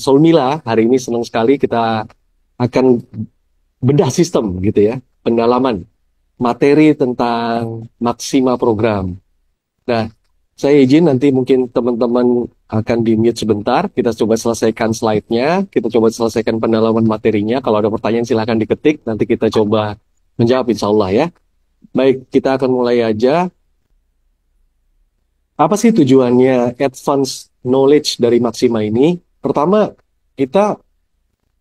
Solmila, hari ini senang sekali kita akan bedah sistem gitu ya, pendalaman materi tentang Maksima program. Nah, saya izin nanti mungkin teman-teman akan di-mute sebentar, kita coba selesaikan slide-nya, kita coba selesaikan pendalaman materinya. Kalau ada pertanyaan silahkan diketik, nanti kita coba menjawab insya Allah ya. Baik, kita akan mulai aja. Apa sih tujuannya advance knowledge dari Maksima ini? Pertama, kita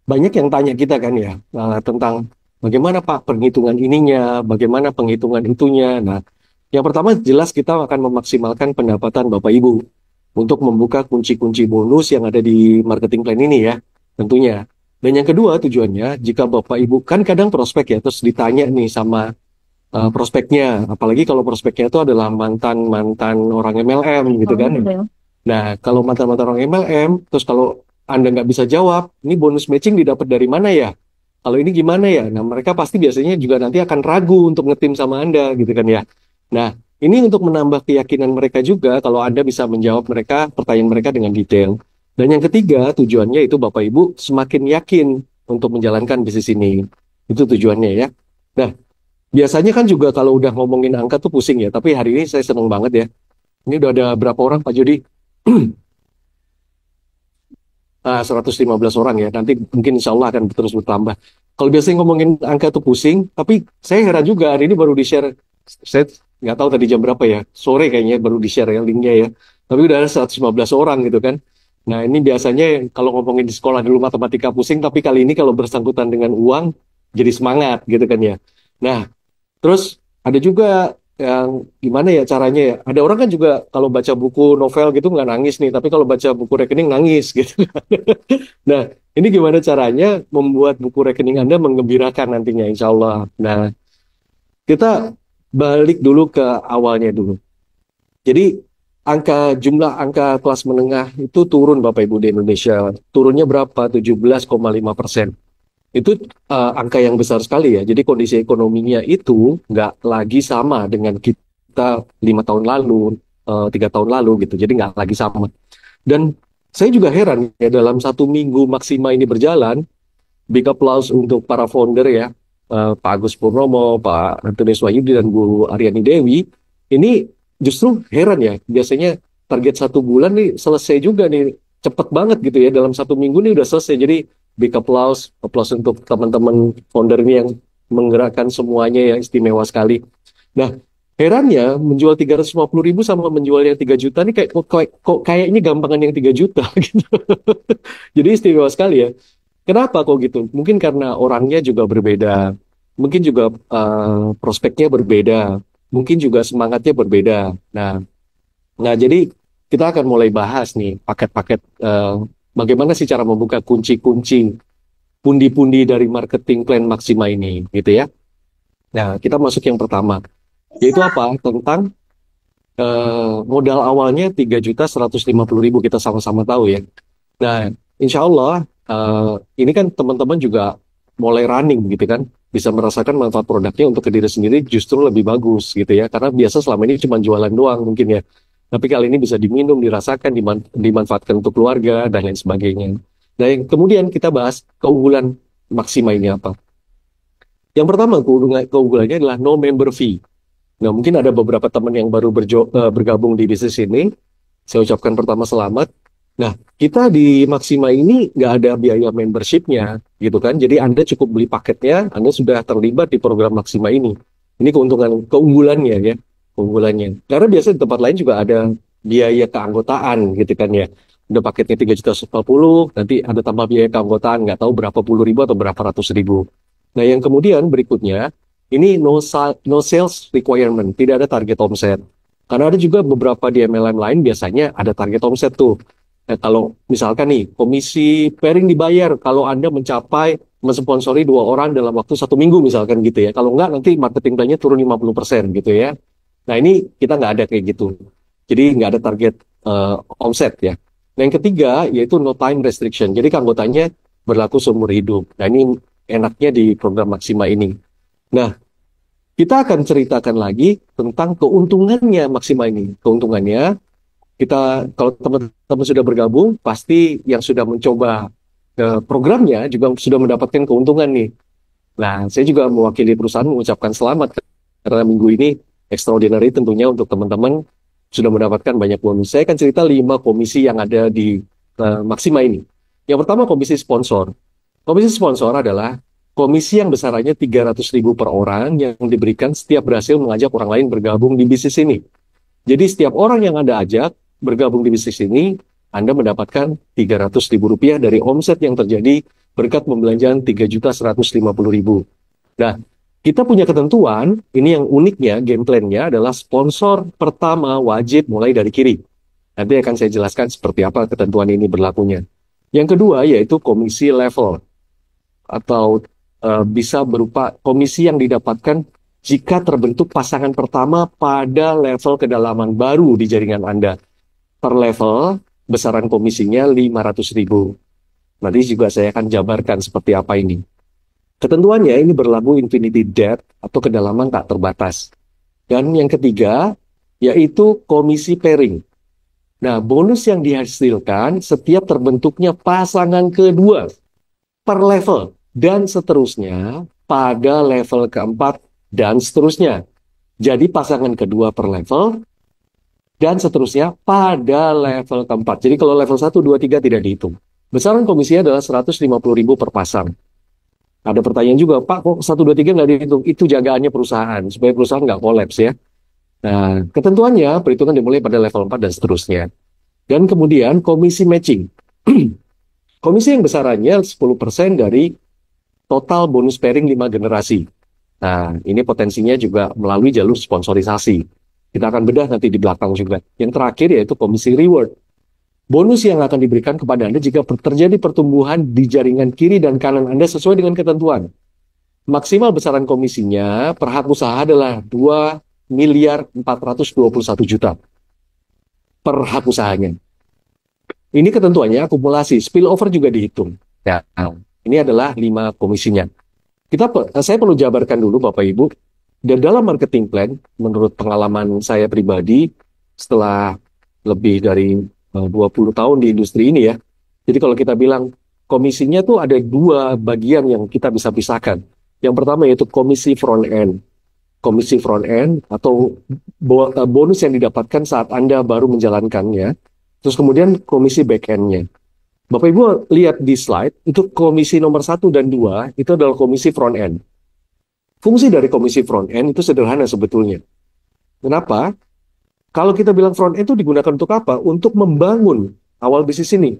banyak yang tanya kita kan ya tentang bagaimana Pak penghitungan ininya, bagaimana penghitungan itunya. Nah, yang pertama jelas kita akan memaksimalkan pendapatan Bapak Ibu untuk membuka kunci-kunci bonus yang ada di marketing plan ini ya, tentunya. Dan yang kedua tujuannya, jika Bapak Ibu kan kadang prospek ya, terus ditanya nih sama prospeknya, apalagi kalau prospeknya itu adalah mantan-mantan orang MLM gitu kan. Nah, kalau mantan-mantan orang MLM, terus kalau Anda nggak bisa jawab, ini bonus matching didapat dari mana ya? Kalau ini gimana ya? Nah, mereka pasti biasanya juga nanti akan ragu untuk ngetim sama Anda gitu kan ya. Nah, ini untuk menambah keyakinan mereka juga kalau Anda bisa menjawab mereka, pertanyaan mereka dengan detail. Dan yang ketiga, tujuannya itu Bapak Ibu semakin yakin untuk menjalankan bisnis ini. Itu tujuannya ya. Nah, biasanya kan juga kalau udah ngomongin angka tuh pusing ya, tapi hari ini saya seneng banget ya. Ini udah ada berapa orang Pak Jody? 115 orang ya. Nanti mungkin insya Allah akan terus bertambah. Kalau biasanya ngomongin angka tuh pusing, tapi saya heran juga hari ini baru di-share. Saya nggak tahu tadi jam berapa ya. Sore kayaknya baru di-share ya linknya ya. Tapi udah ada 115 orang gitu kan. Nah ini biasanya kalau ngomongin di sekolah dulu matematika pusing, tapi kali ini kalau bersangkutan dengan uang jadi semangat gitu kan ya. Nah terus ada juga yang gimana ya caranya ya. Ada orang kan juga kalau baca buku novel gitu nggak nangis nih, tapi kalau baca buku rekening nangis gitu. Nah, ini gimana caranya membuat buku rekening Anda menggembirakan nantinya, insya Allah. Nah, kita balik dulu ke awalnya dulu. Jadi, jumlah angka kelas menengah itu turun Bapak Ibu di Indonesia. Turunnya berapa? 17,5%. Itu angka yang besar sekali ya. Jadi kondisi ekonominya itu nggak lagi sama dengan kita 5 tahun lalu, 3 tahun lalu gitu. Jadi nggak lagi sama. Dan saya juga heran ya dalam 1 minggu Maksima ini berjalan, big applause untuk para founder ya, Pak Agus Purnomo, Pak Antonius Wahyudi dan Bu Aryani Dewi. Ini justru heran ya. Biasanya target 1 bulan nih selesai juga nih, cepet banget gitu ya. Dalam 1 minggu nih udah selesai. Jadi big applause, applause untuk teman-teman founder ini yang menggerakkan semuanya yang istimewa sekali. Nah, herannya menjual 350.000 sama menjual yang 3 juta ini kok kayaknya gampangan yang 3 juta gitu. Jadi istimewa sekali ya. Kenapa kok gitu? Mungkin karena orangnya juga berbeda. Mungkin juga prospeknya berbeda. Mungkin juga semangatnya berbeda. Nah, jadi kita akan mulai bahas nih paket-paket bagaimana sih cara membuka kunci-kunci pundi-pundi dari marketing plan Maksima ini, gitu ya. Nah, kita masuk yang pertama, yaitu apa? Tentang modal awalnya 3.150.000 kita sama-sama tahu ya. Nah, insya Allah ini kan teman-teman juga mulai running gitu kan, bisa merasakan manfaat produknya untuk ke diri sendiri justru lebih bagus gitu ya. Karena biasa selama ini cuma jualan doang mungkin ya. Tapi kali ini bisa diminum, dirasakan, dimanfaatkan untuk keluarga, dan lain sebagainya. Nah, yang kemudian kita bahas keunggulan Maksima ini apa. Yang pertama, keunggulannya adalah no member fee. Nah, mungkin ada beberapa teman yang baru bergabung di bisnis ini. Saya ucapkan pertama selamat. Nah, kita di Maksima ini nggak ada biaya membershipnya, gitu kan. Jadi Anda cukup beli paketnya, Anda sudah terlibat di program Maksima ini. Ini keunggulannya ya. Keunggulannya. Karena biasanya di tempat lain juga ada biaya keanggotaan gitu kan ya. Udah paketnya 3.140.000, nanti ada tambah biaya keanggotaan, nggak tahu berapa puluh ribu atau berapa ratus ribu. Nah yang kemudian berikutnya, ini no sales requirement, tidak ada target omset. Karena ada juga beberapa di MLM lain biasanya ada target omset tuh. Nah, kalau misalkan nih, komisi pairing dibayar kalau Anda mencapai mensponsori 2 orang dalam waktu 1 minggu misalkan gitu ya. Kalau nggak nanti marketing plan-nya turun 50% gitu ya. Nah ini kita nggak ada kayak gitu. Jadi nggak ada target omset ya. Nah yang ketiga yaitu no time restriction. Jadi keanggotanya berlaku seumur hidup. Nah ini enaknya di program Maksima ini. Nah kita akan ceritakan lagi tentang keuntungannya Maksima ini. Keuntungannya Kalau teman-teman sudah bergabung, pasti yang sudah mencoba programnya juga sudah mendapatkan keuntungan nih. Nah, saya juga mewakili perusahaan mengucapkan selamat karena minggu ini extraordinary tentunya untuk teman-teman sudah mendapatkan banyak bonus. Saya akan cerita 5 komisi yang ada di Maxima ini. Yang pertama komisi sponsor. Komisi sponsor adalah komisi yang besarannya 300.000 per orang yang diberikan setiap berhasil mengajak orang lain bergabung di bisnis ini. Jadi setiap orang yang Anda ajak bergabung di bisnis ini, Anda mendapatkan 300.000 rupiah dari omset yang terjadi berkat pembelanjaan 3.150.000. Nah, kita punya ketentuan, ini yang uniknya, game plan-nya adalah sponsor pertama wajib mulai dari kiri. Nanti akan saya jelaskan seperti apa ketentuan ini berlakunya. Yang kedua yaitu komisi level, atau bisa berupa komisi yang didapatkan jika terbentuk pasangan pertama pada level kedalaman baru di jaringan Anda. Per level, besaran komisinya 500.000. Nanti juga saya akan jabarkan seperti apa ini. Ketentuannya ini berlaku infinity depth atau kedalaman tak terbatas. Dan yang ketiga, yaitu komisi pairing. Nah, bonus yang dihasilkan setiap terbentuknya pasangan kedua per level dan seterusnya pada level keempat dan seterusnya. Jadi pasangan kedua per level dan seterusnya pada level keempat. Jadi kalau level 1, 2, 3 tidak dihitung. Besaran komisinya adalah 150.000 per pasang. Ada pertanyaan juga, Pak, kok 1, 2, 3 nggak dihitung? Itu jagaannya perusahaan, supaya perusahaan nggak kolaps ya. Nah, ketentuannya perhitungan dimulai pada level 4 dan seterusnya. Dan kemudian komisi matching. Komisi yang besarannya 10% dari total bonus pairing 5 generasi. Nah, ini potensinya juga melalui jalur sponsorisasi. Kita akan bedah nanti di belakang juga. Yang terakhir yaitu komisi reward. Bonus yang akan diberikan kepada Anda jika terjadi pertumbuhan di jaringan kiri dan kanan Anda sesuai dengan ketentuan. Maksimal besaran komisinya per hak usaha adalah 2.421.000.000 per hak usahanya. Ini ketentuannya akumulasi, spillover juga dihitung. Ya, ini adalah 5 komisinya. Saya perlu jabarkan dulu Bapak Ibu, dan dalam marketing plan, menurut pengalaman saya pribadi, setelah lebih dari 20 tahun di industri ini ya, jadi kalau kita bilang komisinya tuh ada 2 bagian yang kita bisa pisahkan. Yang pertama yaitu komisi front end. Komisi front end atau bonus yang didapatkan saat Anda baru menjalankannya. Terus kemudian komisi back end-nya. Bapak Ibu lihat di slide, itu komisi nomor 1 dan 2, itu adalah komisi front end. Fungsi dari komisi front end itu sederhana sebetulnya. Kenapa? Kalau kita bilang front end itu digunakan untuk apa? Untuk membangun awal bisnis ini.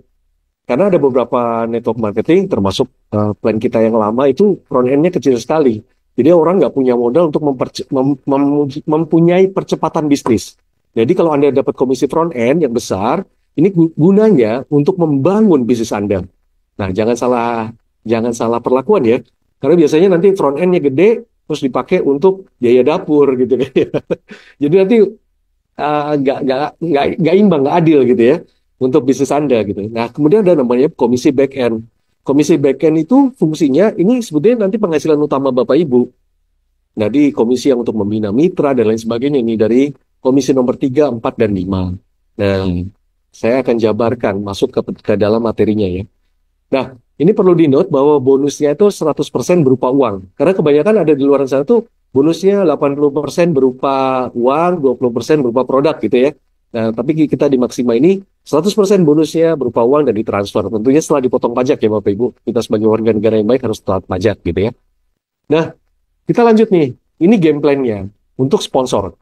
Karena ada beberapa network marketing, termasuk plan kita yang lama, itu front end-nya kecil sekali. Jadi orang nggak punya modal untuk mempunyai percepatan bisnis. Jadi kalau Anda dapat komisi front end yang besar, ini gunanya untuk membangun bisnis Anda. Nah, jangan salah perlakuan ya. Karena biasanya nanti front end-nya gede, terus dipakai untuk biaya dapur gitu kan. Jadi nanti nggak imbang, nggak adil gitu ya untuk bisnis Anda gitu. Nah, kemudian ada namanya komisi back end. Komisi back end itu fungsinya ini sebetulnya nanti penghasilan utama Bapak Ibu. Nah, di komisi yang untuk membina mitra dan lain sebagainya ini dari komisi nomor 3, 4, dan 5. Nah, saya akan jabarkan masuk ke dalam materinya ya. Nah, ini perlu di-note bahwa bonusnya itu 100% berupa uang. Karena kebanyakan ada di luar sana tuh bonusnya 80% berupa uang, 20% berupa produk gitu ya. Nah, tapi kita di Maxima ini 100% bonusnya berupa uang dan ditransfer. Tentunya setelah dipotong pajak ya Bapak Ibu. Kita sebagai warga negara yang baik harus taat pajak gitu ya. Nah, kita lanjut nih. Ini game plan-nya untuk sponsor.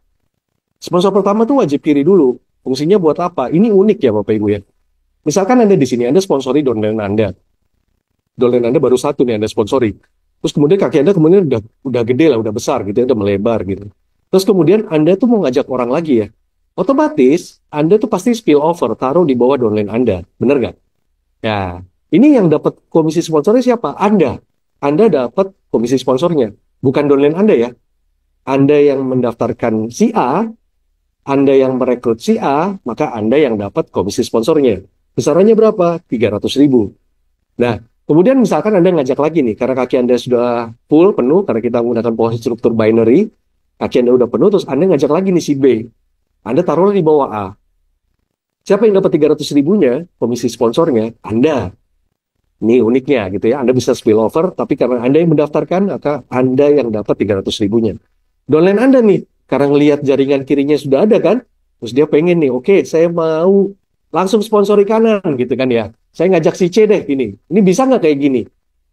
Sponsor pertama tuh wajib kiri dulu. Fungsinya buat apa? Ini unik ya Bapak Ibu ya. Misalkan Anda di sini, Anda sponsori downline Anda. Downline Anda baru 1 nih Anda sponsori. Terus kemudian kaki Anda kemudian udah gede lah, udah besar gitu ya, udah melebar gitu. Terus kemudian Anda tuh mau ngajak orang lagi ya. Otomatis Anda tuh pasti spill over, taruh di bawah downline Anda. Bener nggak? Ya, ini yang dapat komisi sponsornya siapa? Anda. Anda dapat komisi sponsornya. Bukan downline Anda ya. Anda yang mendaftarkan si A, Anda yang merekrut si A, maka Anda yang dapat komisi sponsornya. Besarannya berapa? 300.000. Nah, kemudian misalkan Anda ngajak lagi nih, karena kaki Anda sudah full, penuh, karena kita menggunakan pola struktur binary, kaki Anda udah penuh, terus Anda ngajak lagi nih si B. Anda taruh di bawah A. Siapa yang dapat 300 ribunya, komisi sponsornya? Anda. Ini uniknya gitu ya. Anda bisa spillover, tapi karena Anda yang mendaftarkan, maka Anda yang dapat 300 ribunya. Downline Anda nih, karena ngelihat jaringan kirinya sudah ada kan, terus dia pengen nih, oke, saya mau langsung sponsori kanan gitu kan ya. Saya ngajak si C deh ini. Ini bisa nggak kayak gini?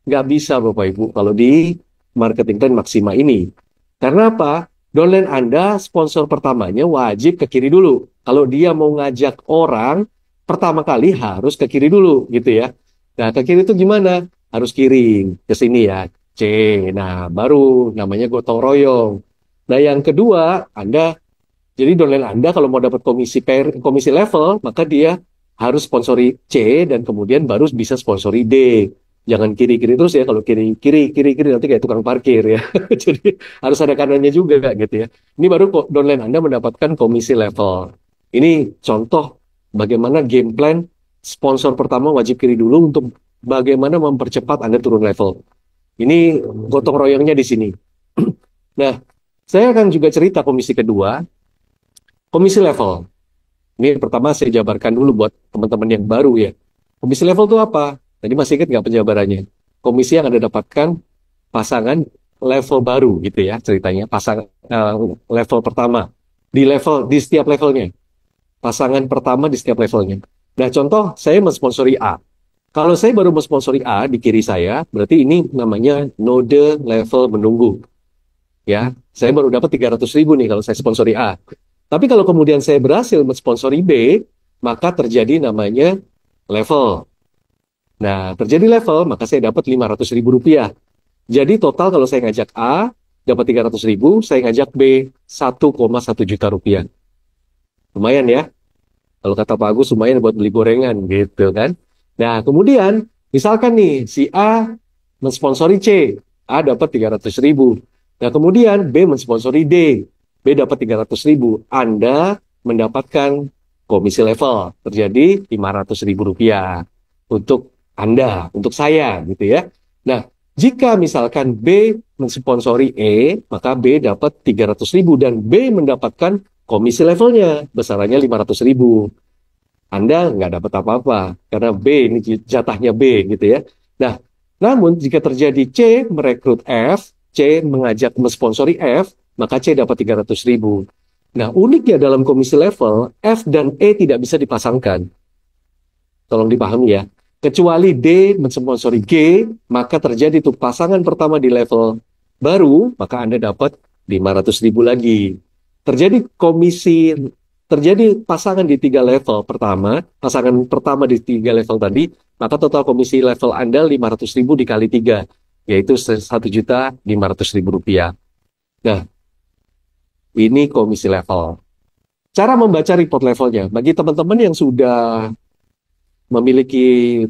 Nggak bisa Bapak Ibu kalau di marketing plan Maxima ini. Karena apa? Downline Anda sponsor pertamanya wajib ke kiri dulu. Kalau dia mau ngajak orang, pertama kali harus ke kiri dulu gitu ya. Nah, ke kiri itu gimana? Harus kiring ke sini ya. C. Nah, baru namanya gotong royong. Nah, yang kedua, jadi downline Anda kalau mau dapat komisi level, maka dia harus sponsori C dan kemudian baru bisa sponsori D. Jangan kiri-kiri terus ya. Kalau kiri-kiri nanti kayak tukang parkir ya. Jadi harus ada kanannya juga gitu ya. Ini baru kok downline Anda mendapatkan komisi level. Ini contoh bagaimana game plan sponsor pertama wajib kiri dulu untuk bagaimana mempercepat Anda turun level. Ini gotong royongnya di sini. Nah, saya akan juga cerita komisi kedua, komisi level. Ini pertama saya jabarkan dulu buat teman-teman yang baru ya. Komisi level itu apa? Tadi masih ingat nggak penjabarannya? Komisi yang Anda dapatkan pasangan level baru gitu ya ceritanya. Level pertama di setiap levelnya. Pasangan pertama di setiap levelnya. Nah, contoh saya mensponsori A. Kalau saya baru mensponsori A di kiri saya, berarti ini namanya node level menunggu. Ya, saya baru dapat 300 ribu nih kalau saya sponsori A. Tapi kalau kemudian saya berhasil mensponsori B, maka terjadi namanya level. Nah, terjadi level, maka saya dapat 500 ribu rupiah. Jadi total kalau saya ngajak A, dapat 300 ribu, saya ngajak B, 1,1 juta rupiah. Lumayan ya. Kalau kata Pak Agus, lumayan buat beli gorengan gitu kan. Nah, kemudian misalkan nih, si A mensponsori C, A dapat 300 ribu. Nah, kemudian B mensponsori D, B dapat 300 ribu. Anda mendapatkan komisi level, terjadi 500 ribu rupiah untuk Anda, untuk saya gitu ya. Nah, jika misalkan B mensponsori E, maka B dapat 300 ribu dan B mendapatkan komisi levelnya, besarannya 500 ribu. Anda nggak dapat apa-apa, karena B ini jatahnya B gitu ya. Nah, namun jika terjadi C merekrut F, C mengajak mensponsori F, maka C dapat 300 ribu. Nah, uniknya dalam komisi level, F dan E tidak bisa dipasangkan. Tolong dipahami ya. Kecuali D mensponsori G, maka terjadi tuh pasangan pertama di level baru, maka Anda dapat 500 ribu lagi. Terjadi pasangan di 3 level pertama, pasangan pertama di 3 level tadi, maka total komisi level Anda 500 ribu dikali 3, yaitu 1.500.000 rupiah. Nah, ini komisi level. Cara membaca report levelnya, bagi teman-teman yang sudah memiliki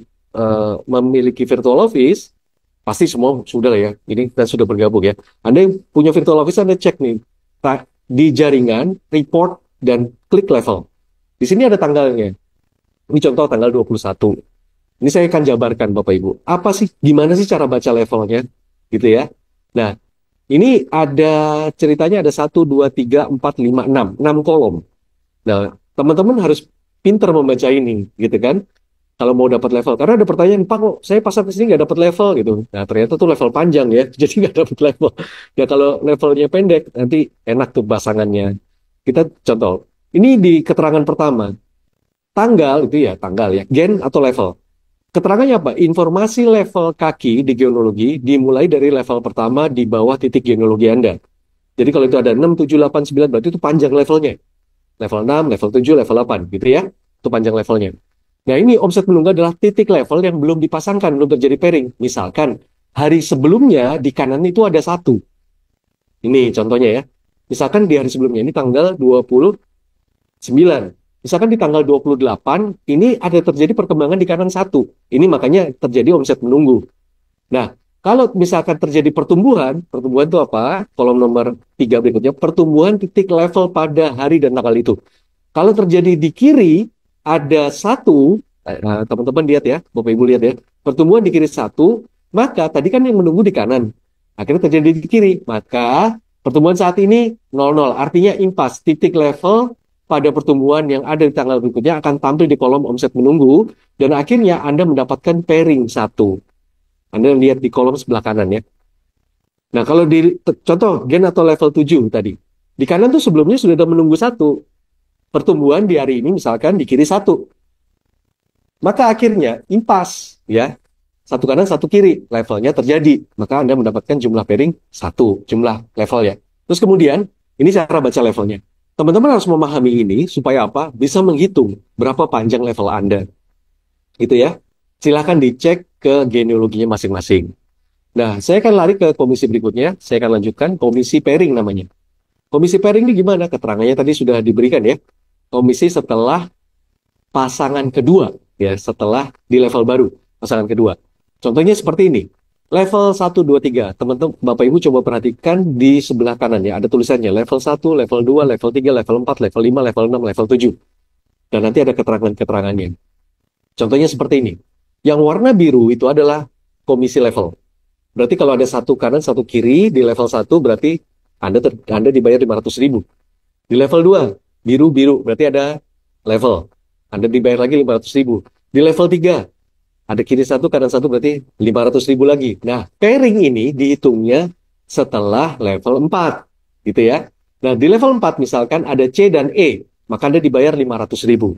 memiliki virtual office, pasti semua sudah lah ya. Ini kita sudah bergabung ya. Anda yang punya virtual office, Anda cek nih di jaringan, report, dan klik level. Di sini ada tanggalnya. Ini contoh tanggal 21. Ini saya akan jabarkan Bapak Ibu. Gimana sih cara baca levelnya? Gitu ya. Nah, ini ada ceritanya ada 1, 2, 3, 4, 5, 6. 6 kolom. Nah, teman-teman harus pinter membaca ini, gitu kan? Kalau mau dapat level. Karena ada pertanyaan, Pak, kok saya pasang ke sini nggak dapat level gitu. Nah, ternyata tuh level panjang ya, jadi nggak dapat level. Ya kalau levelnya pendek, nanti enak tuh pasangannya. Kita contoh, ini di keterangan pertama. Tanggal itu ya, tanggal ya, gen atau level. Keterangannya apa? Informasi level kaki di geologi dimulai dari level pertama di bawah titik geologi Anda. Jadi kalau itu ada 6, 7, 8, 9, berarti itu panjang levelnya. Level 6, level 7, level 8, gitu ya. Itu panjang levelnya. Nah, ini omset menunggu adalah titik level yang belum dipasangkan, belum terjadi pairing. Misalkan, hari sebelumnya di kanan itu ada 1. Ini contohnya ya. Misalkan di hari sebelumnya, ini tanggal 29. Misalkan di tanggal 28, ini ada terjadi perkembangan di kanan 1. Ini makanya terjadi omset menunggu. Nah, kalau misalkan terjadi pertumbuhan itu apa? Kolom nomor 3 berikutnya, pertumbuhan titik level pada hari dan tanggal itu. Kalau terjadi di kiri, ada 1, teman-teman lihat ya, Bapak Ibu lihat ya, pertumbuhan di kiri 1, maka tadi kan yang menunggu di kanan. Akhirnya terjadi di kiri, maka pertumbuhan saat ini 0,0, artinya impas, titik level pada pertumbuhan yang ada di tanggal berikutnya akan tampil di kolom omset menunggu, dan akhirnya Anda mendapatkan pairing satu. Anda lihat di kolom sebelah kanan ya. Nah, kalau di contoh gen atau level 7 tadi, di kanan tuh sebelumnya sudah ada menunggu satu. Pertumbuhan di hari ini misalkan di kiri satu. Maka akhirnya impas ya. Satu kanan, satu kiri. Levelnya terjadi. Maka Anda mendapatkan jumlah pairing satu. Jumlah level ya. Terus kemudian, ini cara baca levelnya. Teman-teman harus memahami ini supaya apa? Bisa menghitung berapa panjang level Anda. Gitu ya. Silahkan dicek ke genealoginya masing-masing. Nah, saya akan lari ke komisi berikutnya. Saya akan lanjutkan komisi pairing namanya. Komisi pairing ini gimana? Keterangannya tadi sudah diberikan ya. Komisi setelah pasangan kedua. Ya, setelah di level baru. Pasangan kedua. Contohnya seperti ini. Level 1, 2, 3. Teman-teman, Bapak Ibu coba perhatikan di sebelah kanan ya. Ada tulisannya level 1, level 2, level 3, level 4, level 5, level 6, level 7. Dan nanti ada keterangan-keterangannya. Contohnya seperti ini. Yang warna biru itu adalah komisi level. Berarti kalau ada satu kanan, satu kiri di level 1 berarti Anda dibayar 500.000. Di level 2, biru-biru berarti ada level. Anda dibayar lagi 500.000. Di level 3, ada kiri satu, kanan satu berarti 500.000 lagi. Nah, pairing ini dihitungnya setelah level 4. Gitu ya. Nah, di level 4 misalkan ada C dan E, maka Anda dibayar 500.000.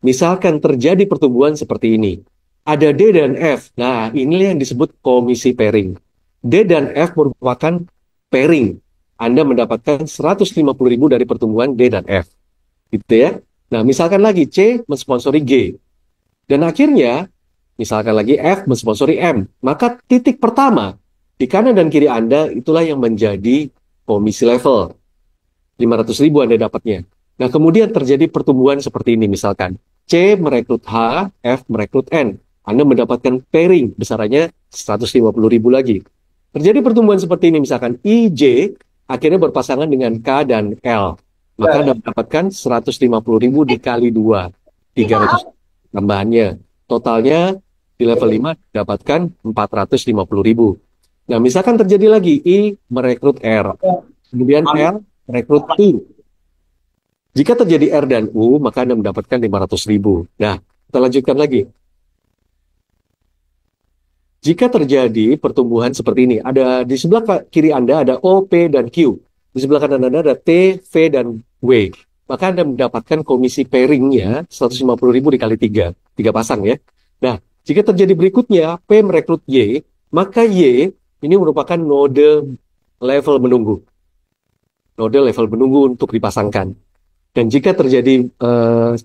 Misalkan terjadi pertumbuhan seperti ini. Ada D dan F. Nah, inilah yang disebut komisi pairing. D dan F merupakan pairing. Anda mendapatkan 150.000 dari pertumbuhan D dan F. Gitu ya. Nah, misalkan lagi C mensponsori G. Dan akhirnya, misalkan lagi F mensponsori M. Maka titik pertama, di kanan dan kiri Anda, itulah yang menjadi komisi level. 500.000 Anda dapatnya. Nah, kemudian terjadi pertumbuhan seperti ini misalkan. C merekrut H, F merekrut N. Anda mendapatkan pairing besarannya 150.000 lagi. Terjadi pertumbuhan seperti ini misalkan IJ akhirnya berpasangan dengan K dan L. Maka Anda mendapatkan 150.000 dikali 2. 300 tambahannya. Totalnya di level 5 dapatkan 450.000. Nah, misalkan terjadi lagi I merekrut R. Kemudian L merekrut U. Jika terjadi R dan U, maka Anda mendapatkan 500.000. Nah, kita lanjutkan lagi. Jika terjadi pertumbuhan seperti ini, ada di sebelah kiri Anda ada O, P, dan Q. Di sebelah kanan Anda ada T, V, dan W. Maka Anda mendapatkan komisi pairingnya 150.000 dikali 3. 3 pasang ya. Nah, jika terjadi berikutnya, P merekrut Y, maka Y ini merupakan node level menunggu. Node level menunggu untuk dipasangkan. Dan jika terjadi,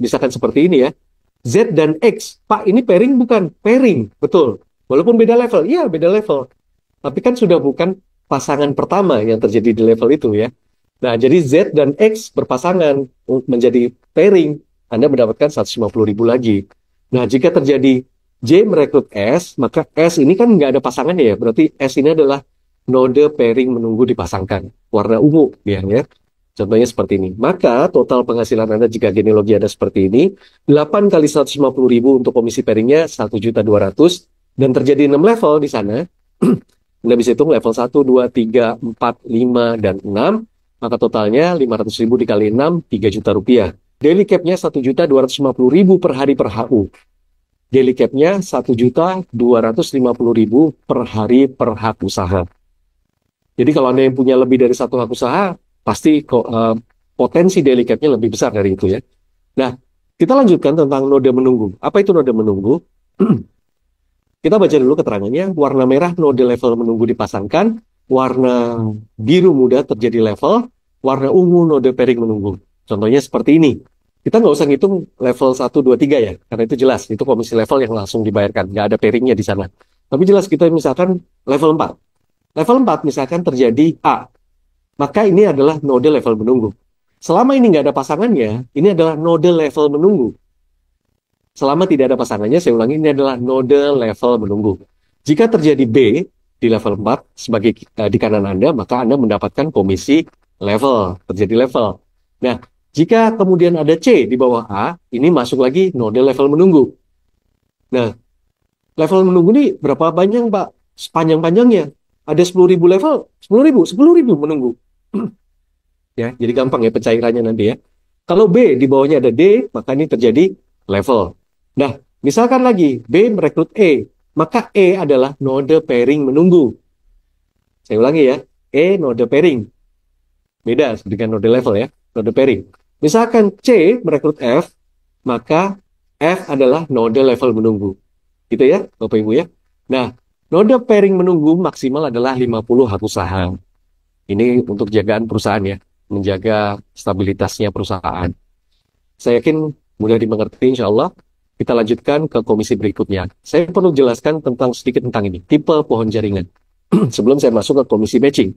misalkan seperti ini ya, Z dan X, Pak ini pairing bukan? Pairing, betul. Walaupun beda level, iya beda level. Tapi kan sudah bukan pasangan pertama yang terjadi di level itu ya. Nah, jadi Z dan X berpasangan menjadi pairing. Anda mendapatkan 150.000 lagi. Nah, jika terjadi J merekrut S, maka S ini kan nggak ada pasangannya ya. Berarti S ini adalah node pairing menunggu dipasangkan. Warna ungu ya. Contohnya seperti ini. Maka total penghasilan Anda jika genealogi Anda seperti ini, 8 kali 150.000 untuk komisi pairingnya 1.200.000. Dan terjadi 6 level di sana, Anda bisa hitung level 1, 2, 3, 4, 5, dan 6, maka totalnya 500.000 dikali 6, 3 juta rupiah. Daily cap-nya 1.250.000 per hari per HU. Daily cap-nya 1.250.000 per hari per hak usaha. Jadi kalau Anda yang punya lebih dari satu hak usaha, pasti potensi daily cap-nya lebih besar dari itu ya. Nah, kita lanjutkan tentang node menunggu. Apa itu node menunggu? Kita baca dulu keterangannya. Warna merah node level menunggu dipasangkan. Warna biru muda terjadi level. Warna ungu node pairing menunggu. Contohnya seperti ini. Kita nggak usah ngitung level 1, 2, 3 ya. Karena itu jelas. Itu komisi level yang langsung dibayarkan. Nggak ada pairingnya di sana. Tapi jelas kita misalkan level 4. Level 4 misalkan terjadi A. Maka ini adalah node level menunggu. Selama ini nggak ada pasangannya, ini adalah node level menunggu. Selama tidak ada pasangannya, saya ulangi, ini adalah node level menunggu. Jika terjadi B di level 4 sebagai di kanan Anda, maka Anda mendapatkan komisi level, terjadi level. Nah, jika kemudian ada C di bawah A, ini masuk lagi node level menunggu. Nah, level menunggu ini berapa banyak, Pak? Sepanjang-panjangnya. Ada 10.000 level, 10.000 menunggu. Ya, jadi gampang ya pencairannya nanti ya. Kalau B di bawahnya ada D, maka ini terjadi level. Nah, misalkan lagi B merekrut E, maka E adalah node pairing menunggu. Saya ulangi ya, E node pairing. Beda dengan node level ya, node pairing. Misalkan C merekrut F, maka F adalah node level menunggu. Gitu ya, Bapak Ibu ya. Nah, node pairing menunggu maksimal adalah 50 hapus saham. Ini untuk jagaan perusahaan ya, menjaga stabilitasnya perusahaan. Saya yakin mudah dimengerti insya Allah. Kita lanjutkan ke komisi berikutnya. Saya perlu jelaskan sedikit tentang ini, tipe pohon jaringan. Sebelum saya masuk ke komisi matching.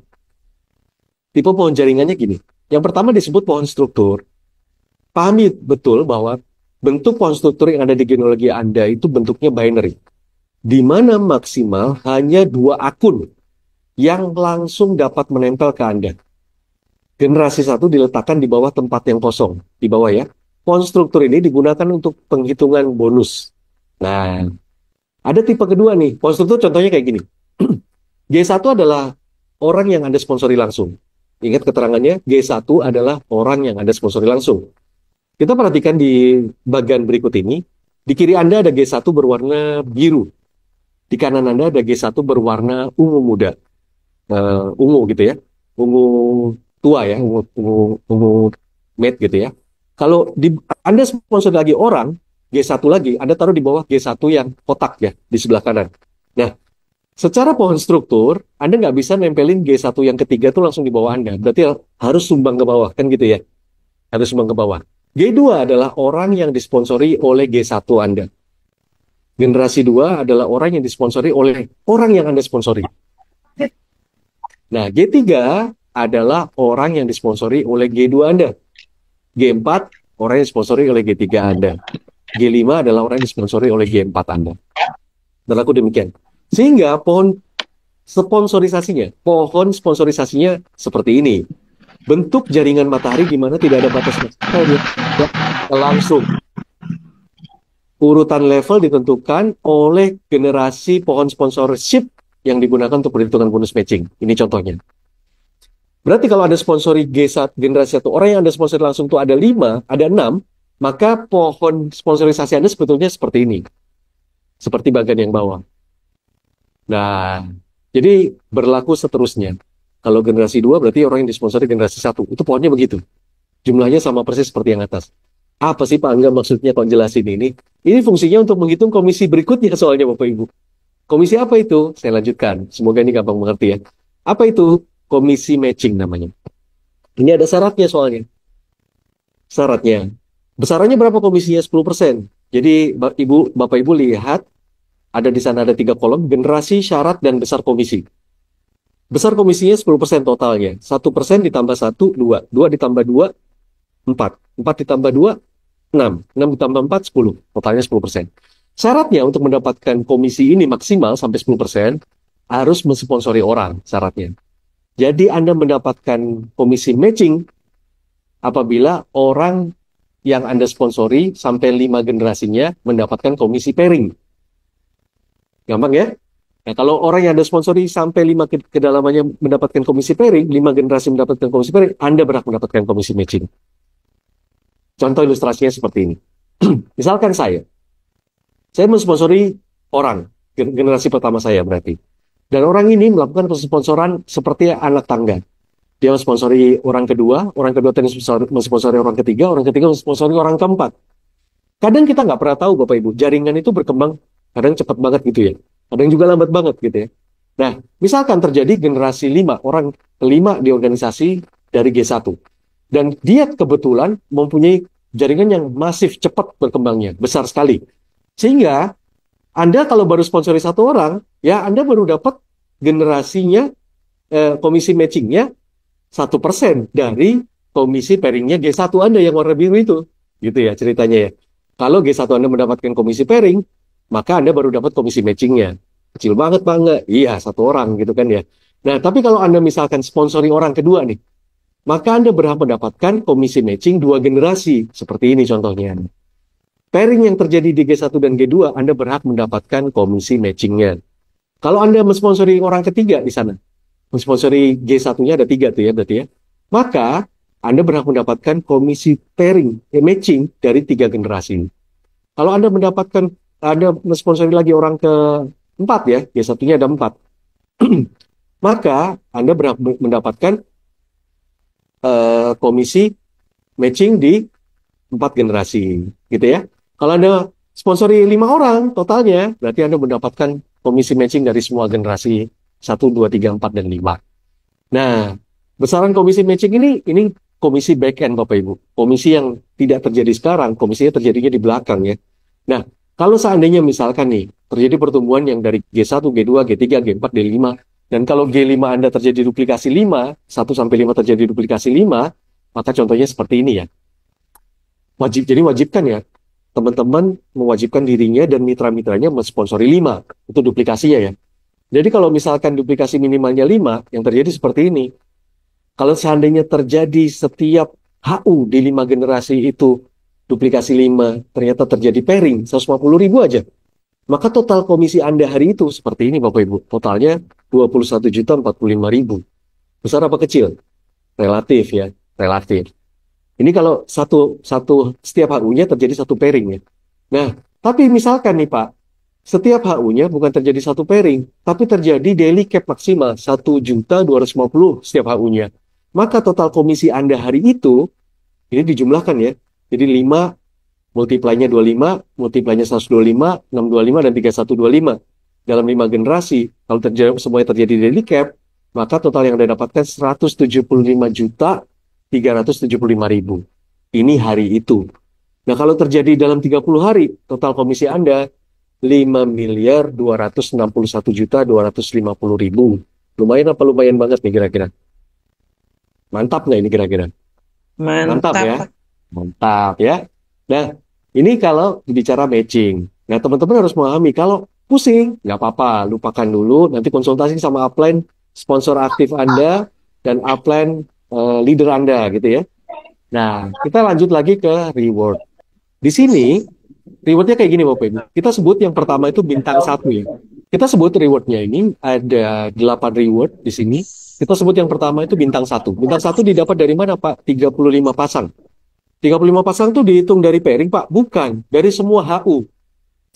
Tipe pohon jaringannya gini. Yang pertama disebut pohon struktur. Pahami betul bahwa bentuk pohon struktur yang ada di genealogi Anda itu bentuknya binary. Di mana maksimal hanya 2 akun yang langsung dapat menempel ke Anda. Generasi 1 diletakkan di bawah tempat yang kosong. Di bawah ya. Pohon struktur ini digunakan untuk penghitungan bonus. Nah, ada tipe kedua nih. Pohon struktur contohnya kayak gini. G1 adalah orang yang Anda sponsori langsung. Ingat keterangannya, G1 adalah orang yang Anda sponsori langsung. Kita perhatikan di bagian berikut ini. Di kiri Anda ada G1 berwarna biru. Di kanan Anda ada G1 berwarna ungu muda. Ungu gitu ya. Ungu tua ya. Ungu matte gitu ya. Kalau Anda sponsor lagi orang, G1 lagi, Anda taruh di bawah G1 yang kotak ya, di sebelah kanan. Nah, secara pohon struktur, Anda nggak bisa nempelin G1 yang ketiga itu langsung di bawah Anda. Berarti harus sumbang ke bawah, kan gitu ya? Harus sumbang ke bawah. G2 adalah orang yang disponsori oleh G1 Anda. Generasi 2 adalah orang yang disponsori oleh orang yang Anda sponsori. Nah, G3 adalah orang yang disponsori oleh G2 Anda. G4, orang yang disponsori oleh G3 Anda. G5 adalah orang yang disponsori oleh G4 Anda. Berlaku demikian. Sehingga pohon sponsorisasinya seperti ini. Bentuk jaringan matahari di mana tidak ada batas langsung. Urutan level ditentukan oleh generasi pohon sponsorship yang digunakan untuk perhitungan bonus matching. Ini contohnya. Berarti kalau Anda sponsori G1 generasi 1, orang yang Anda sponsori langsung itu ada 5, ada 6, maka pohon sponsorisasi Anda sebetulnya seperti ini. Seperti bagian yang bawah. Nah, jadi berlaku seterusnya. Kalau generasi 2 berarti orang yang disponsori generasi 1. Itu pohonnya begitu. Jumlahnya sama persis seperti yang atas. Apa sih Pak Angga maksudnya kalau jelasin ini? Ini fungsinya untuk menghitung komisi berikutnya soalnya Bapak Ibu. Komisi apa itu? Saya lanjutkan. Semoga ini gampang mengerti ya. Apa itu? Komisi matching namanya. Ini ada syaratnya soalnya. Syaratnya. Besarannya berapa komisinya? 10%. Jadi Bapak Ibu lihat, ada di sana ada 3 kolom, generasi, syarat, dan besar komisi. Besar komisinya 10% totalnya. 1% ditambah 1, 2. 2 ditambah 2, 4. 4 ditambah 2, 6. 6 ditambah 4, 10. Totalnya 10%. Syaratnya untuk mendapatkan komisi ini maksimal sampai 10%, harus mensponsori orang syaratnya. Jadi Anda mendapatkan komisi matching apabila orang yang Anda sponsori sampai 5 generasinya mendapatkan komisi pairing. Gampang ya? Nah, kalau orang yang Anda sponsori sampai 5 kedalamannya mendapatkan komisi pairing, 5 generasi mendapatkan komisi pairing, Anda berhak mendapatkan komisi matching. Contoh ilustrasinya seperti ini. Misalkan saya mensponsori orang, generasi pertama saya berarti. Dan orang ini melakukan sponsoran seperti anak tangga. Dia mensponsori orang kedua tadi mensponsori orang ketiga mensponsori orang keempat. Kadang kita nggak pernah tahu Bapak Ibu, jaringan itu berkembang kadang cepat banget gitu ya. Kadang juga lambat banget gitu ya. Nah, misalkan terjadi generasi 5, orang kelima di organisasi dari G1. Dan dia kebetulan mempunyai jaringan yang masif, cepat berkembangnya, besar sekali. Sehingga Anda kalau baru sponsori 1 orang, ya Anda baru dapat generasinya, komisi matchingnya 1% dari komisi pairingnya G1 Anda yang warna biru itu. Gitu ya ceritanya ya. Kalau G1 Anda mendapatkan komisi pairing, maka Anda baru dapat komisi matchingnya. Kecil banget Pak, enggak? Iya, 1 orang gitu kan ya. Nah, tapi kalau Anda misalkan sponsori orang kedua nih, maka Anda berhak mendapatkan komisi matching 2 generasi. Seperti ini contohnya. Pairing yang terjadi di G1 dan G2, Anda berhak mendapatkan komisi matchingnya. Kalau Anda mensponsori orang ketiga di sana, mensponsori G1-nya ada 3 tuh ya berarti ya. Maka Anda berhak mendapatkan komisi pairing, matching dari 3 generasi. Kalau Anda mensponsori lagi orang keempat ya, satunya ada 4, maka Anda berhak mendapatkan komisi matching di 4 generasi, gitu ya. Kalau Anda sponsori 5 orang totalnya, berarti Anda mendapatkan komisi matching dari semua generasi 1, 2, 3, 4, dan 5. Nah, besaran komisi matching ini komisi back end Bapak Ibu. Komisi yang tidak terjadi sekarang, komisinya terjadinya di belakang ya. Nah, kalau seandainya misalkan nih, terjadi pertumbuhan yang dari G1, G2, G3, G4, D5, dan kalau G5 Anda terjadi duplikasi 5, 1 sampai 5 terjadi duplikasi 5, maka contohnya seperti ini ya. Jadi wajibkan ya, teman-teman mewajibkan dirinya dan mitra-mitranya mensponsori 5, itu duplikasinya ya. Jadi kalau misalkan duplikasi minimalnya 5, yang terjadi seperti ini. Kalau seandainya terjadi setiap HU di 5 generasi itu duplikasi 5, ternyata terjadi pairing 150.000 aja. Maka total komisi Anda hari itu seperti ini Bapak Ibu. Totalnya 21.045.000. Besar apa kecil? Relatif ya, relatif. Ini kalau setiap HU-nya terjadi satu pairing ya. Nah, tapi misalkan nih Pak, setiap HU-nya bukan terjadi satu pairing, tapi terjadi daily cap maksimal 1.250 setiap HU-nya. Maka total komisi Anda hari itu, ini dijumlahkan ya. Jadi 5 multiply-nya 25, multiply-nya 125, 625, dan 3125. Dalam 5 generasi, kalau semuanya terjadi daily cap, maka total yang Anda dapatkan 175.375.000. Ini hari itu. Nah, kalau terjadi dalam 30 hari, total komisi Anda 5.261.250.000. Lumayan apa lumayan banget nih kira-kira? Mantap nggak ini kira-kira? Mantap Mantap, ya? Pak. Mantap ya. Nah, ini kalau bicara matching. Nah, teman-teman harus memahami, kalau pusing, nggak apa-apa, lupakan dulu, nanti konsultasi sama upline sponsor aktif Anda dan upline leader Anda gitu ya. Nah, kita lanjut lagi ke reward. Di sini, rewardnya kayak gini Bapak Ibu. Kita sebut yang pertama itu bintang 1 ya. Kita sebut rewardnya ini ada 8 reward di sini. Kita sebut yang pertama itu bintang 1. Bintang 1 didapat dari mana Pak? 35 pasang. 35 pasang itu dihitung dari pairing Pak? Bukan. Dari semua HU.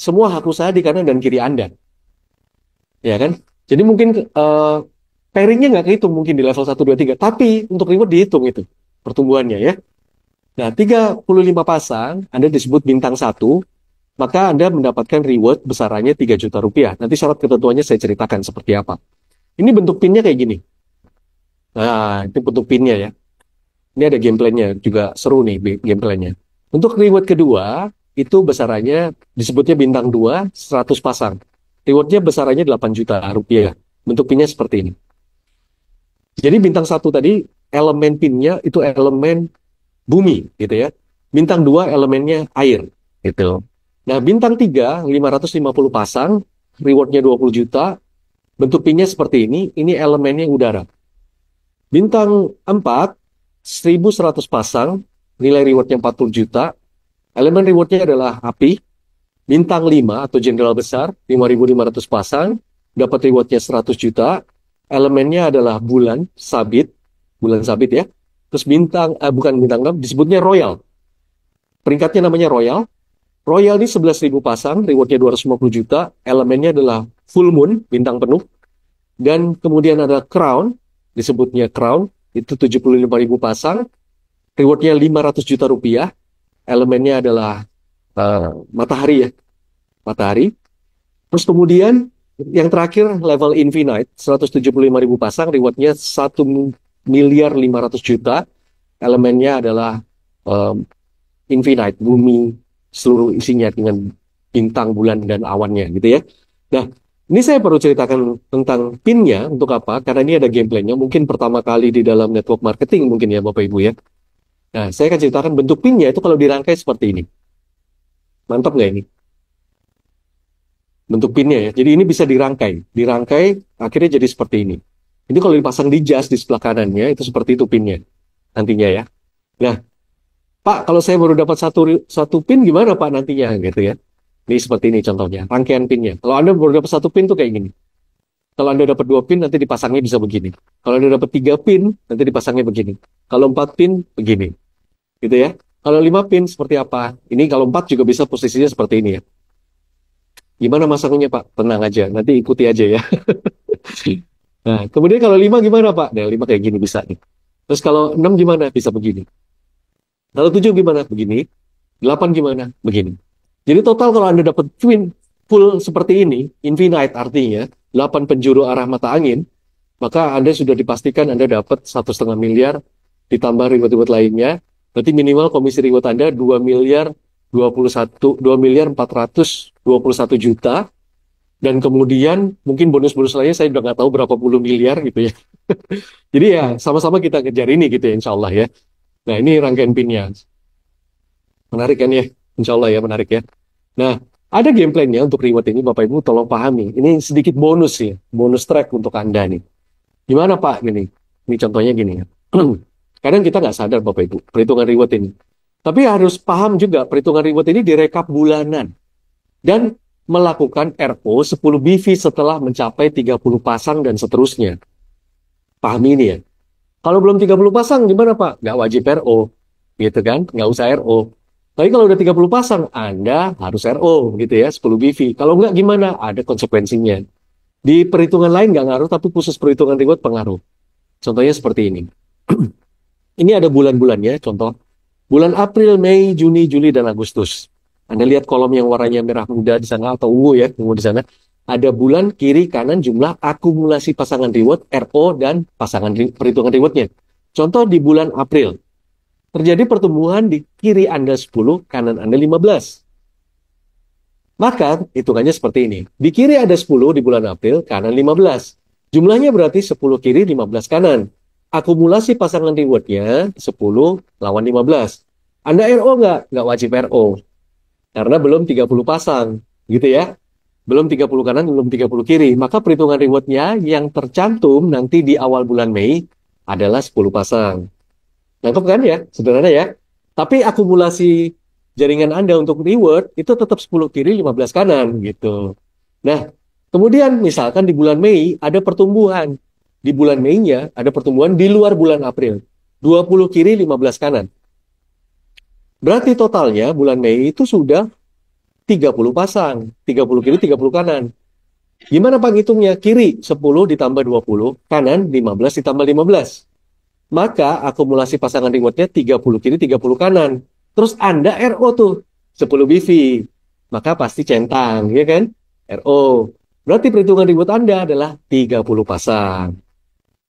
Semua HU saya di kanan dan kiri Anda. Ya kan? Jadi mungkin pairingnya nggak kehitung mungkin di level 1, 2, 3. Tapi untuk reward dihitung itu. Pertumbuhannya ya. Nah, 35 pasang Anda disebut bintang 1. Maka Anda mendapatkan reward besarannya 3 juta rupiah. Nanti syarat ketentuannya saya ceritakan seperti apa. Ini bentuk pinnya kayak gini. Nah, itu bentuk pinnya ya. Ini ada gameplaynya juga seru nih gameplaynya. Untuk reward kedua, itu besarannya disebutnya bintang 2, 100 pasang. Rewardnya besarannya 8 juta rupiah. Bentuk pinnya seperti ini. Jadi bintang 1 tadi, elemen pinnya itu elemen bumi gitu ya. Bintang 2 elemennya air gitu. Nah, bintang 3, 550 pasang, rewardnya 20 juta. Bentuk pinnya seperti ini elemennya udara. Bintang 4, 1.100 pasang, nilai rewardnya 40 juta. Elemen rewardnya adalah api. Bintang 5 atau jenderal besar, 5.500 pasang, dapat rewardnya 100 juta. Elemennya adalah bulan sabit ya. Terus bukan bintang 6, disebutnya royal. Peringkatnya namanya royal. Royal ini 11.000 pasang, rewardnya 250 juta. Elemennya adalah full moon, bintang penuh. Dan kemudian ada crown, disebutnya crown, itu 75.000 pasang, rewardnya 500 juta rupiah. Elemennya adalah matahari ya, matahari. Terus kemudian yang terakhir level infinite, 175.000 pasang, rewardnya 1.500.000 juta. Elemennya adalah infinite, bumi seluruh isinya dengan bintang, bulan, dan awannya gitu ya. Nah, ini saya perlu ceritakan tentang PIN-nya untuk apa? Karena ini ada gameplaynya. Mungkin pertama kali di dalam network marketing mungkin ya Bapak Ibu ya. Nah, saya akan ceritakan bentuk PIN-nya itu kalau dirangkai seperti ini. Mantap nggak ini? Bentuk PIN-nya ya. Jadi ini bisa dirangkai. Dirangkai akhirnya jadi seperti ini. Ini kalau dipasang di jas di sebelah kanannya itu seperti itu PIN-nya nantinya ya. Nah, Pak, kalau saya baru dapat satu PIN gimana Pak nantinya gitu ya. Ini seperti ini contohnya, rangkaian pinnya. Kalau Anda baru dapat satu pin tuh kayak gini. Kalau Anda dapat 2 pin, nanti dipasangnya bisa begini. Kalau Anda dapat 3 pin, nanti dipasangnya begini. Kalau 4 pin, begini. Gitu ya. Kalau 5 pin, seperti apa? Ini kalau 4 juga bisa posisinya seperti ini ya. Gimana masangnya, Pak? Tenang aja, nanti ikuti aja ya. Nah, kemudian kalau 5 gimana, Pak? Nah, 5 kayak gini bisa nih. Terus kalau 6 gimana? Bisa begini. Kalau 7 gimana? Begini. 8 gimana? Begini. Jadi total kalau Anda dapat twin full seperti ini, infinite artinya, 8 penjuru arah mata angin, maka Anda sudah dipastikan Anda dapat 1,5 miliar, ditambah reward-reward lainnya, berarti minimal komisi reward Anda 2 miliar 2 miliar 421 juta, dan kemudian mungkin bonus-bonus lainnya saya udah nggak tahu berapa puluh miliar gitu ya. Jadi ya sama-sama kita kejar ini gitu ya, insya Allah ya. Nah, ini rangkaian pinnya. Menarik kan ya? Insya Allah ya, menarik ya. Nah, ada game plan-nya untuk reward ini, Bapak Ibu tolong pahami. Ini sedikit bonus ya, bonus track untuk Anda nih. Gimana Pak? Gini, ini contohnya gini ya. Kadang kita nggak sadar Bapak Ibu, perhitungan reward ini. Tapi harus paham juga, perhitungan reward ini direkap bulanan. Dan melakukan RO 10 BV setelah mencapai 30 pasang dan seterusnya. Pahami ini ya. Kalau belum 30 pasang gimana Pak? Nggak wajib RO. Gitu kan? Nggak usah RO. Tapi kalau udah 30 pasang, Anda harus RO gitu ya, 10 BV. Kalau nggak gimana? Ada konsekuensinya. Di perhitungan lain nggak ngaruh, tapi khusus perhitungan reward pengaruh. Contohnya seperti ini. Ini ada bulan-bulannya, contoh. Bulan April, Mei, Juni, Juli, dan Agustus. Anda lihat kolom yang warnanya merah muda di sana, atau ungu ya, ungu di sana. Ada bulan, kiri, kanan, jumlah akumulasi pasangan reward, RO, dan pasangan perhitungan rewardnya. Contoh di bulan April. Terjadi pertumbuhan di kiri Anda 10, kanan Anda 15. Maka hitungannya seperti ini. Di kiri ada 10 di bulan April, kanan 15. Jumlahnya berarti 10 kiri, 15 kanan. Akumulasi pasangan rewardnya 10 lawan 15. Anda RO nggak? Nggak wajib RO. Karena belum 30 pasang. Gitu ya. Belum 30 kanan, belum 30 kiri. Maka perhitungan rewardnya yang tercantum nanti di awal bulan Mei adalah 10 pasang. Nangkep kan ya? Sederhana ya. Tapi akumulasi jaringan Anda untuk reward itu tetap 10 kiri, 15 kanan gitu. Nah, kemudian misalkan di bulan Mei ada pertumbuhan. Di bulan Mei-nya ada pertumbuhan di luar bulan April. 20 kiri, 15 kanan. Berarti totalnya bulan Mei itu sudah 30 pasang. 30 kiri, 30 kanan. Gimana Pak ngitungnya? Kiri 10 ditambah 20, kanan 15 ditambah 15. Maka akumulasi pasangan rewardnya 30 kiri, 30 kanan. Terus Anda RO tuh 10 BV. Maka pasti centang, ya kan? RO. Berarti perhitungan reward Anda adalah 30 pasang.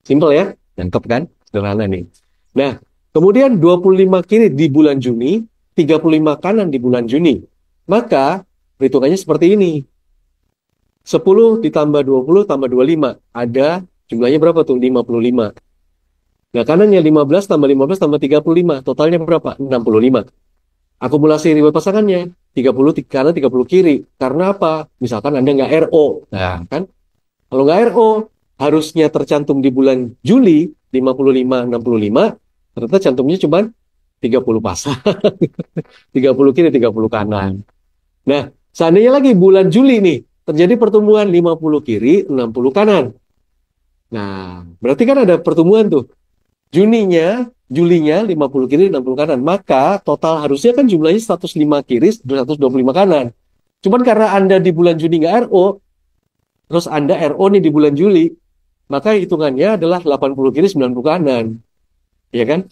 Simpel ya? Nangkep kan? Sederhana nih. Nah, kemudian 25 kiri di bulan Juni, 35 kanan di bulan Juni. Maka perhitungannya seperti ini. 10 ditambah 20 tambah 25. Ada jumlahnya berapa tuh? 55. Nah, kanannya 15 tambah 15 tambah 35. Totalnya berapa? 65. Akumulasi reward pasangannya 30 kanan 30 kiri. Karena apa? Misalkan Anda nggak RO. Nah, kan? Kalau nggak RO, harusnya tercantum di bulan Juli 55 65. Ternyata cantumnya cuma 30 pasang. 30 kiri 30 kanan. Nah, seandainya lagi bulan Juli nih, terjadi pertumbuhan 50 kiri 60 kanan. Nah, berarti kan ada pertumbuhan tuh. Julinya 50 kiri, 60 kanan. Maka total harusnya kan jumlahnya 105 kiri, 125 kanan. Cuman karena Anda di bulan Juni nggak RO, terus Anda RO nih di bulan Juli, maka hitungannya adalah 80 kiri, 90 kanan. Ya kan?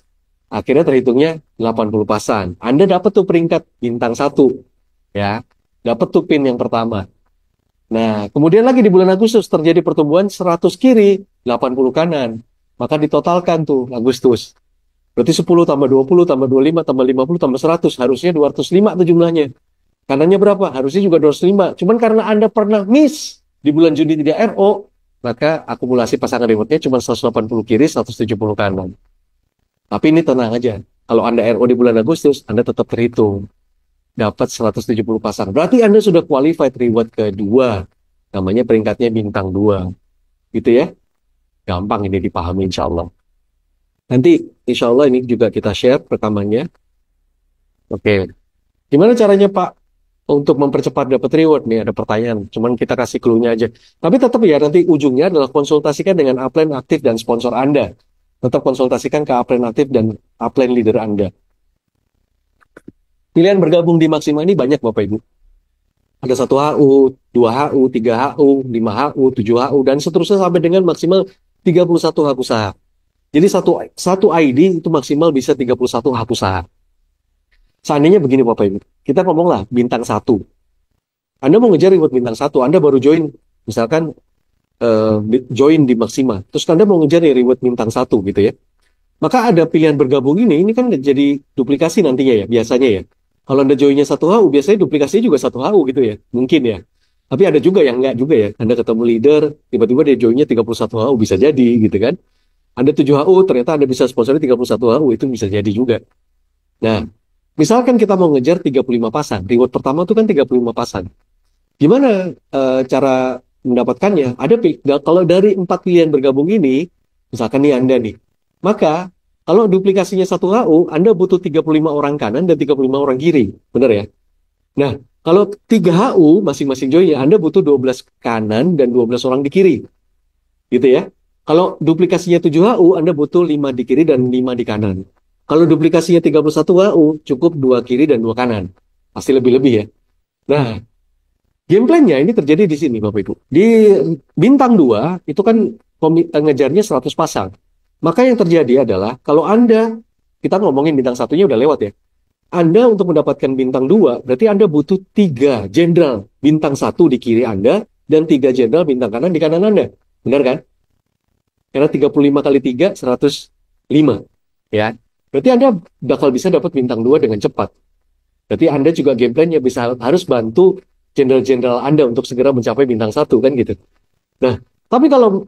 Akhirnya terhitungnya 80 pasang. Anda dapat tuh peringkat bintang 1. Ya, dapat tuh pin yang pertama. Nah, kemudian lagi di bulan Agustus terjadi pertumbuhan 100 kiri, 80 kanan. Maka ditotalkan tuh Agustus. Berarti 10 tambah 20 tambah 25 tambah 50 tambah 100. Harusnya 205 tuh jumlahnya. Kanannya berapa? Harusnya juga 205. Cuman karena Anda pernah miss di bulan Juni tidak RO, maka akumulasi pasangan rewardnya cuma 180 kiri, 170 kanan. Tapi ini tenang aja. Kalau Anda RO di bulan Agustus, Anda tetap terhitung. Dapat 170 pasang. Berarti Anda sudah qualified reward kedua. Namanya peringkatnya bintang 2. Gitu ya. Gampang ini dipahami insya Allah. Nanti insya Allah ini juga kita share rekamannya. Oke. Gimana caranya Pak? untuk mempercepat dapat reward nih, ada pertanyaan. Cuman kita kasih clue-nya aja. Tapi tetap ya, nanti ujungnya adalah konsultasikan dengan upline aktif dan sponsor Anda. Tetap konsultasikan ke upline aktif dan upline leader Anda. Pilihan bergabung di Maxima ini banyak Bapak Ibu. Ada 1 HU, 2 HU, 3 HU, 5 HU, 7 HU, dan seterusnya sampai dengan maksimal 31 hak usaha. Jadi satu ID itu maksimal bisa 31 hak usaha. Seandainya begini Bapak Ibu, kita ngomonglah bintang 1. Anda mau ngejar reward bintang 1, Anda baru join, misalkan join di Maxima, terus Anda mau ngejar reward bintang 1 gitu ya. Maka ada pilihan bergabung ini kan jadi duplikasi nantinya ya, biasanya ya. Kalau Anda joinnya 1 HU, biasanya duplikasinya juga 1 HU gitu ya, mungkin ya. Tapi ada juga yang enggak juga ya, Anda ketemu leader, tiba-tiba dia joinnya 31 HU, bisa jadi gitu kan. Anda 7 HU, ternyata Anda bisa sponsornya 31 HU, itu bisa jadi juga. Nah, misalkan kita mau ngejar 35 pasang, reward pertama itu kan 35 pasang. Gimana cara mendapatkannya? Kalau dari 4 pilihan bergabung ini, misalkan nih Anda nih, maka kalau duplikasinya 1 HU, Anda butuh 35 orang kanan dan 35 orang kiri. Benar ya? Nah, kalau 3 HU masing-masing joinnya, Anda butuh 12 kanan dan 12 orang di kiri. Gitu ya. Kalau duplikasinya 7 HU, Anda butuh 5 di kiri dan 5 di kanan. Kalau duplikasinya 31 HU, cukup 2 kiri dan 2 kanan. Pasti lebih-lebih ya. Nah, game plan-nya ini terjadi di sini Bapak Ibu. Di bintang 2, itu kan ngejarnya 100 pasang. Maka yang terjadi adalah, kalau Anda, kita ngomongin bintang 1-nya udah lewat ya. Anda untuk mendapatkan bintang 2, berarti Anda butuh 3 jenderal bintang 1 di kiri Anda, dan 3 jenderal bintang kanan di kanan Anda. Benar kan? Karena 35 kali 3, 105. Ya. Berarti Anda bakal bisa dapat bintang 2 dengan cepat. Berarti Anda juga game plan-nya harus bantu jenderal-jenderal Anda untuk segera mencapai bintang 1, kan gitu. Nah, tapi kalau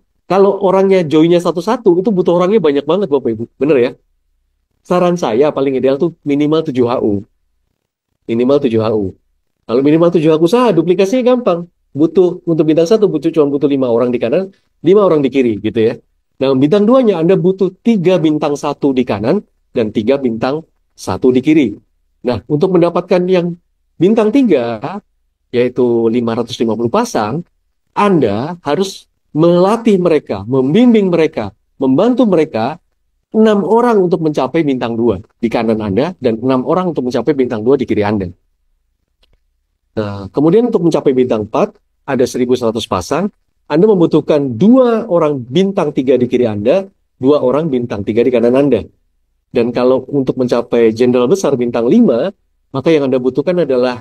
orangnya joinnya satu-satu, itu butuh orangnya banyak banget Bapak Ibu. Bener ya? Saran saya paling ideal tuh minimal 7 HU. Minimal 7 HU. Kalau minimal 7 HU usaha, duplikasinya gampang. Untuk bintang 1 cuma butuh 5 orang di kanan, 5 orang di kiri gitu ya. Nah, bintang 2-nya Anda butuh 3 bintang 1 di kanan dan 3 bintang 1 di kiri. Nah, untuk mendapatkan yang bintang 3, yaitu 550 pasang, Anda harus melatih mereka, membimbing mereka, membantu mereka 6 orang untuk mencapai bintang 2 di kanan Anda dan 6 orang untuk mencapai bintang 2 di kiri Anda. Nah, kemudian untuk mencapai bintang 4, ada 1.100 pasang, Anda membutuhkan 2 orang bintang 3 di kiri Anda, 2 orang bintang 3 di kanan Anda. Dan kalau untuk mencapai jenderal besar bintang 5, maka yang Anda butuhkan adalah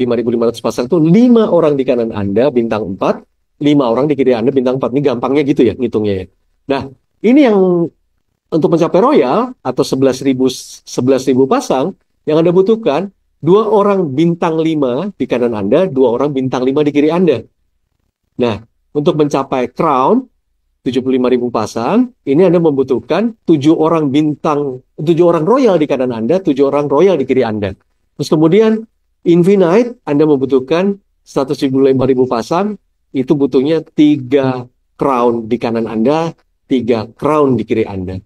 5.500 pasang itu 5 orang di kanan Anda bintang 4, 5 orang di kiri Anda bintang 4. Ini gampangnya gitu ya ngitungnya ya. Nah, ini yang untuk mencapai royal atau 11.000 pasang, yang Anda butuhkan 2 orang bintang 5 di kanan Anda, 2 orang bintang 5 di kiri Anda. Nah, untuk mencapai crown 75.000 pasang, ini Anda membutuhkan 7 orang royal di kanan Anda, 7 orang royal di kiri Anda. Terus kemudian infinite, Anda membutuhkan 105.000 pasang, itu butuhnya 3 crown di kanan Anda, 3 crown di kiri Anda.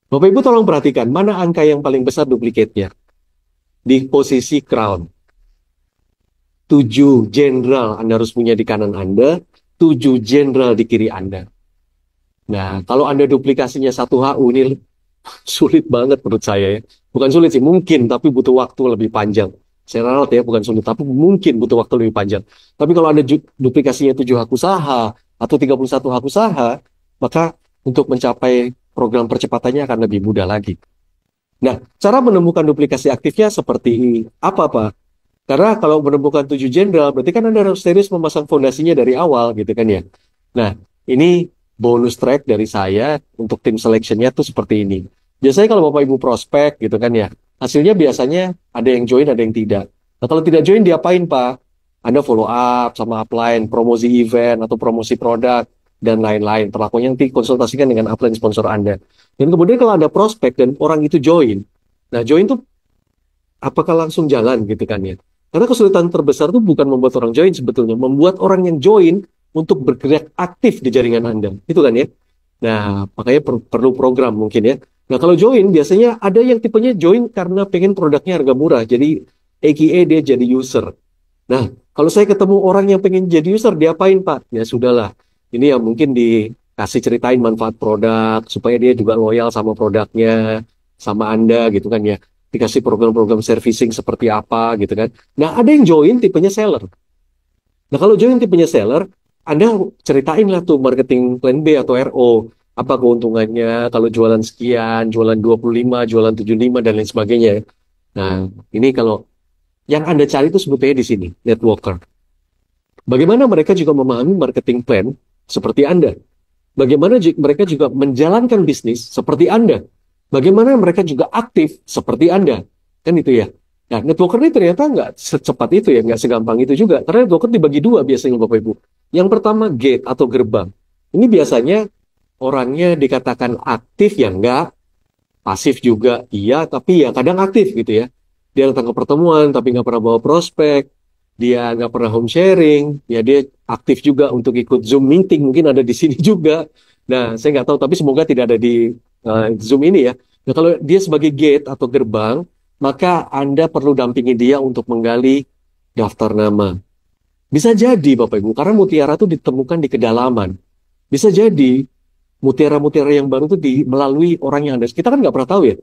Bapak Ibu tolong perhatikan, mana angka yang paling besar duplikatnya? Di posisi crown. 7 jenderal Anda harus punya di kanan Anda, 7 jenderal di kiri Anda. Nah, kalau Anda duplikasinya 1 HU ini sulit banget menurut saya ya. Bukan sulit sih, mungkin, tapi butuh waktu lebih panjang. Saya ralat ya, bukan sulit, tapi mungkin butuh waktu lebih panjang. Tapi kalau Anda duplikasinya 7 hak usaha atau 31 hak usaha, maka untuk mencapai program percepatannya akan lebih mudah lagi. Nah, cara menemukan duplikasi aktifnya seperti apa, Pak? Karena kalau menemukan 7 jenderal, berarti kan Anda harus serius memasang fondasinya dari awal, gitu kan ya. Nah, ini bonus track dari saya untuk tim selection-nya tuh seperti ini. Biasanya kalau Bapak Ibu prospek, gitu kan ya, hasilnya biasanya ada yang join, ada yang tidak. Nah, kalau tidak join, diapain, Pak? Anda follow up sama upline, promosi event, atau promosi produk, dan lain-lain. Perlakuannya nanti konsultasikan dengan upline sponsor Anda. Dan kemudian kalau ada prospek dan orang itu join, nah join tuh apakah langsung jalan gitu kan ya? Karena kesulitan terbesar itu bukan membuat orang join sebetulnya, membuat orang yang join untuk bergerak aktif di jaringan Anda. Itu kan ya? Nah, makanya perlu program mungkin ya. Nah, kalau join biasanya ada yang tipenya join karena pengen produknya harga murah. Jadi aka dia jadi user. Nah, kalau saya ketemu orang yang pengen jadi user, diapain Pak? Ya sudahlah, ini ya mungkin dikasih ceritain manfaat produk, supaya dia juga loyal sama produknya, sama Anda gitu kan ya. Dikasih program-program servicing seperti apa gitu kan. Nah, ada yang join tipenya seller. Nah, kalau join tipenya seller, Anda ceritain lah tuh marketing plan B atau RO. Apa keuntungannya kalau jualan sekian, jualan 25, jualan 75, dan lain sebagainya. Nah, ini kalau yang Anda cari itu sebetulnya di sini, networker. Bagaimana mereka juga memahami marketing plan seperti Anda. Bagaimana mereka juga menjalankan bisnis seperti Anda. Bagaimana mereka juga aktif seperti Anda. Kan itu ya. Nah, networker ini ternyata nggak secepat itu ya, nggak segampang itu juga. Karena networker dibagi dua biasanya Bapak Ibu. Yang pertama gate atau gerbang. Ini biasanya orangnya dikatakan aktif ya enggak, pasif juga iya, tapi ya kadang aktif gitu ya. Dia datang ke pertemuan tapi nggak pernah bawa prospek, dia nggak pernah home sharing, ya dia aktif juga untuk ikut Zoom meeting, mungkin ada di sini juga. Nah, saya nggak tahu, tapi semoga tidak ada di Zoom ini ya. Nah, kalau dia sebagai gate atau gerbang, maka Anda perlu dampingi dia untuk menggali daftar nama. Bisa jadi, Bapak Ibu, karena mutiara itu ditemukan di kedalaman. Bisa jadi mutiara-mutiara yang baru itu melalui orang yang Anda, kita kan nggak pernah tahu ya,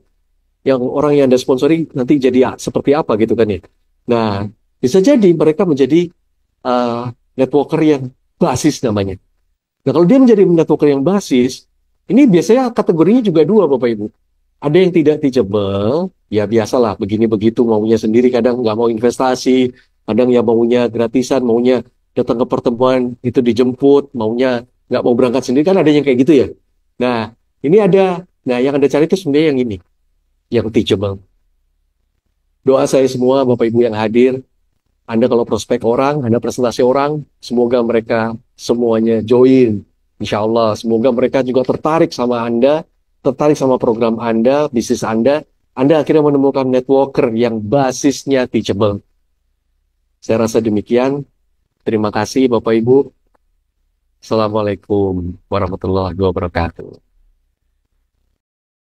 yang orang yang Anda sponsori nanti jadi seperti apa gitu kan ya. Nah, bisa jadi mereka menjadi networker yang basis namanya. Nah, kalau dia menjadi networker yang basis, ini biasanya kategorinya juga dua, Bapak Ibu. Ada yang tidak teachable, ya biasalah, begini begitu maunya sendiri, kadang nggak mau investasi, kadang ya maunya gratisan, maunya datang ke pertemuan itu dijemput, maunya nggak mau berangkat sendiri, kan ada yang kayak gitu ya. Nah, ini ada, nah yang Anda cari itu sebenarnya yang ini, yang teachable. Doa saya semua Bapak Ibu yang hadir, Anda kalau prospek orang, Anda presentasi orang, semoga mereka semuanya join. Insya Allah, semoga mereka juga tertarik sama Anda, tertarik sama program Anda, bisnis Anda akhirnya menemukan networker yang basisnya teachable. Saya rasa demikian. Terima kasih Bapak Ibu. Assalamualaikum warahmatullahi wabarakatuh.